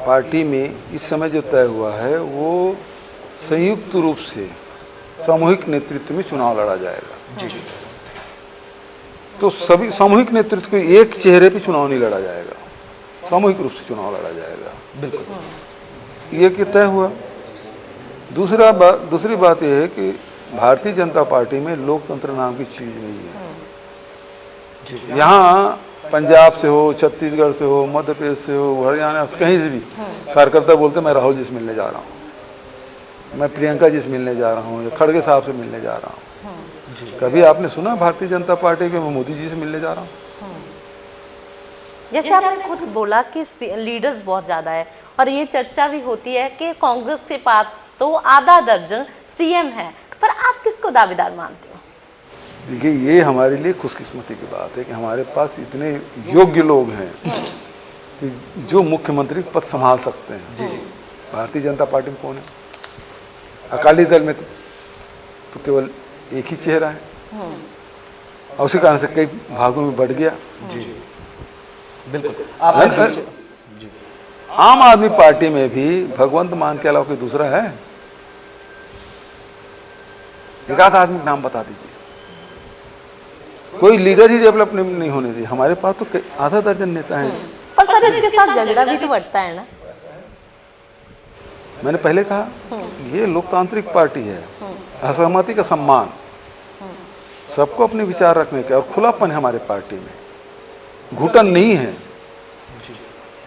Party में इस समय जो तय हुआ है वो संयुक्त रूप से सामूहिक नेतृत्व में चुनाव लड़ा जाएगा। जी। तो सभी सामूहिक नेतृत्व को एक चेहरे पे चुनाव नहीं लड़ा जाएगा, सामूहिक रूप से चुनाव लड़ा जाएगा। बिल्कुल ये कि तय हुआ। दूसरी बात यह है कि भारतीय जनता पार्टी में लोकतंत्र नाम की चीज नहीं है। यहाँ पंजाब से हो, छत्तीसगढ़ से हो, मध्य प्रदेश से हो, हरियाणा से, कहीं से भी कार्यकर्ता बोलते मैं राहुल जी से मिलने जा रहा हूँ, मैं प्रियंका जी से मिलने जा रहा हूँ, या खड़गे साहब से मिलने जा रहा हूँ। कभी आपने सुना भारतीय जनता पार्टी के मैं मोदी जी से मिलने जा रहा हूँ? जैसे आपने खुद बोला कि लीडर्स बहुत ज्यादा है और ये चर्चा भी होती है कि कांग्रेस के पास तो आधा दर्जन सीएम है, पर आप किसको दावेदार मानते हो? देखिए, ये हमारे लिए खुशकिस्मती की बात है कि हमारे पास इतने योग्य लोग हैं कि जो मुख्यमंत्री पद संभाल सकते हैं। जी। भारतीय जनता पार्टी में कौन है? अकाली दल में तो केवल एक ही चेहरा है और उसी कारण से कई भागों में बढ़ गया। जी बिल्कुल। आप जी। आम आदमी पार्टी में भी भगवंत मान के अलावा कोई दूसरा है? एक आध आदमी का नाम बता दीजिए। कोई लीडर ही डेवलप नहीं होने दी। हमारे पास तो आधा दर्जन नेता हैं। पर सर इसके साथ झगड़ा भी तो बढ़ता है ना। मैंने पहले कहा ये लोकतांत्रिक पार्टी है, असहमति का सम्मान, सबको अपने विचार रखने का और खुलापन है हमारे पार्टी में, घुटन नहीं है,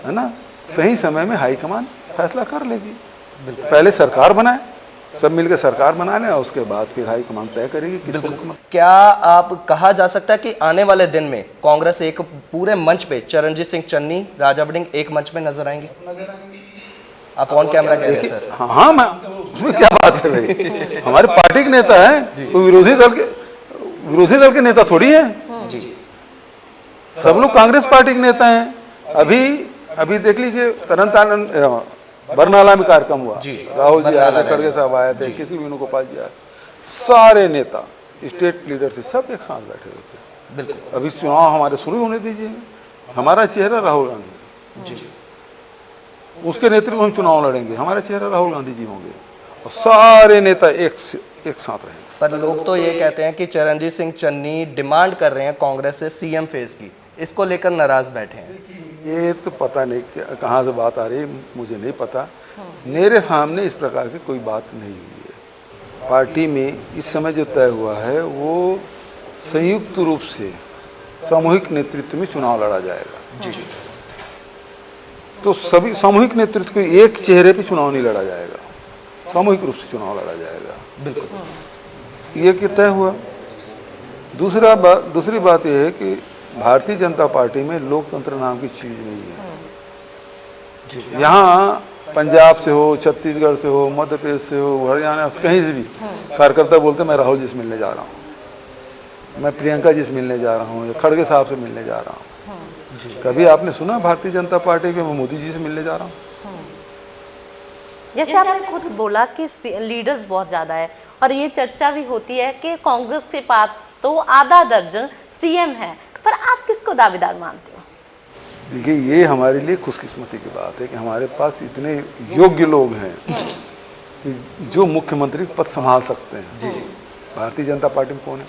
है ना। सही समय में हाईकमान फैसला कर लेगी। पहले सरकार बनाए, सब मिलकर सरकार बना लें और उसके बाद फिर हाईकमान तय करेगी कि क्या आप कहा जा सकता है कि आने वाले दिन में कांग्रेस एक पूरे मंच पे चरणजीत सिंह चन्नी, राजा वड़िंग एक मंच पे नजर आएंगे? आप ऑन कैमरा कह रहे हैं सर। हाँ, मैं उसमें क्या बात है भाई, हमारे पार्टी के नेता है, तो विरोधी दल के नेता थोड़ी है जी। सब लोग कांग्रेस पार्टी के नेता हैं। अभी देख लीजिए, तरन बरनाला में कार्यक्रम हुआ, राहुल जी आए थे, खड़गे साहब आए थे, किसी वेणुगोपाल जी आए, सारे नेता स्टेट लीडर से सब एक साथ बैठे हुए थे। बिल्कुल। अभी चुनाव हमारे शुरू होने दीजिए। हमारा चेहरा राहुल गांधी जी, उसके नेतृत्व में हम चुनाव लड़ेंगे। हमारा चेहरा राहुल गांधी जी होंगे और सारे नेता एक साथ रहेंगे। पर लोग तो ये कहते हैं कि चरणजीत सिंह चन्नी डिमांड कर रहे हैं कांग्रेस से सीएम फेस की, इसको लेकर नाराज बैठे हैं। ये तो पता नहीं कहाँ से बात आ रही है, मुझे नहीं पता। मेरे सामने इस प्रकार की कोई बात नहीं हुई है। पार्टी में इस समय जो तय हुआ है वो संयुक्त रूप से सामूहिक नेतृत्व में चुनाव लड़ा जाएगा। जी। तो सभी सामूहिक नेतृत्व को एक चेहरे पे चुनाव नहीं लड़ा जाएगा, सामूहिक रूप से चुनाव लड़ा जाएगा। बिल्कुल। ये कि तय हुआ। दूसरी बात यह है कि भारतीय जनता पार्टी में लोकतंत्र नाम की चीज नहीं है। यहाँ पंजाब से हो, छत्तीसगढ़ से हो, मध्य प्रदेश से हो, हरियाणा से, कहीं से भी कार्यकर्ता बोलते मैं राहुल जी से मिलने जा रहा हूँ, मैं प्रियंका जी से मिलने जा रहा हूँ, या खड़गे साहब से मिलने जा रहा हूँ। कभी आपने सुना भारतीय जनता पार्टी के मैं मोदी जी से मिलने जा रहा हूँ? जैसे आपने खुद बोला कि लीडर्स बहुत ज्यादा है और ये चर्चा भी होती है कि कांग्रेस के पास तो आधा दर्जन सीएम है, पर आप किसको दावेदार मानते हो? देखिए, ये हमारे लिए खुशकिस्मती की बात है कि हमारे पास इतने योग्य लोग हैं कि जो मुख्यमंत्री पद संभाल सकते हैं। भारतीय जनता पार्टी में कौन है?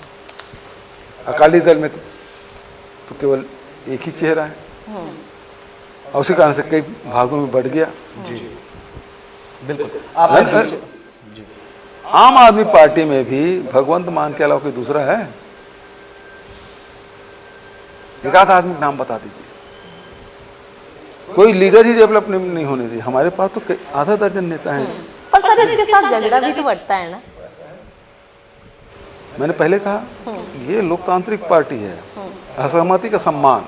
अकाली दल में तो केवल एक ही चेहरा है और उसी कारण से कई भागों में बढ़ गया। बिल्कुल। आप आम आदमी पार्टी में भी भगवंत मान के अलावा कोई दूसरा है? एक आध आदमी का नाम बता दीजिए। कोई लीडर ही डेवलप नहीं होने दी। हमारे पास तो आधा दर्जन नेता हैं। पर सर इसके साथ झगड़ा भी तो बढ़ता है ना। मैंने पहले कहा ये लोकतांत्रिक पार्टी है, असहमति का सम्मान,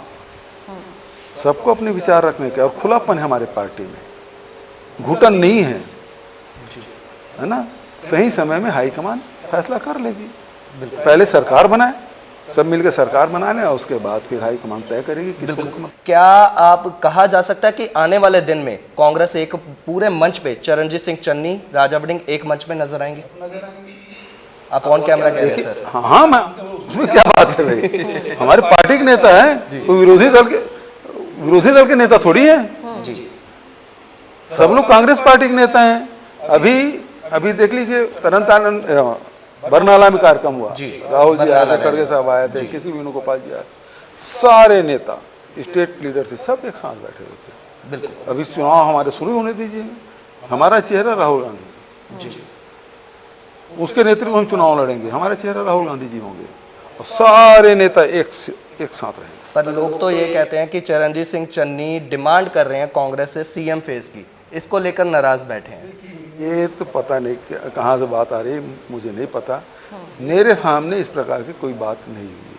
सबको अपने विचार रखने का और खुलापन है हमारे पार्टी में, घुटन नहीं है ना। सही समय में हाईकमान फैसला कर लेगी। पहले सरकार बनाए, सब मिलकर सरकार बना लें और उसके बाद फिर हाईकमान तय करेगी कि क्या आप कहा जा सकता है कि आने वाले दिन में कांग्रेस एक पूरे मंच पे चरणजीत सिंह चन्नी, राजा वड़िंग एक मंच पे नजर आएंगे? आप ऑन कैमरा कह रहे हैं सर। हाँ, मैं उसमें क्या बात है भाई, हमारे पार्टी के नेता है, तो विरोधी दल के नेता थोड़ी है। सब लोग कांग्रेस पार्टी के नेता हैं। अभी देख लीजिए तरन बरनाला में कार्यक्रम हुआ, राहुल जी आए थे, खड़गे साहब आए थे, किसी वेणुगोपाल जी आए, सारे नेता स्टेट लीडर से सब एक साथ बैठे हुए थे। बिल्कुल। अभी चुनाव हमारे शुरू होने दीजिए, हमारा चेहरा राहुल गांधी जी, उसके नेतृत्व में हम चुनाव लड़ेंगे, हमारा चेहरा राहुल गांधी जी होंगे और सारे नेता एक साथ रहेंगे। पर लोग तो ये कहते हैं कि चरणजीत सिंह चन्नी डिमांड कर रहे हैं कांग्रेस से सीएम फेस की, इसको लेकर नाराज बैठे हैं। ये तो पता नहीं कहाँ से बात आ रही है, मुझे नहीं पता। मेरे सामने इस प्रकार की कोई बात नहीं हुई।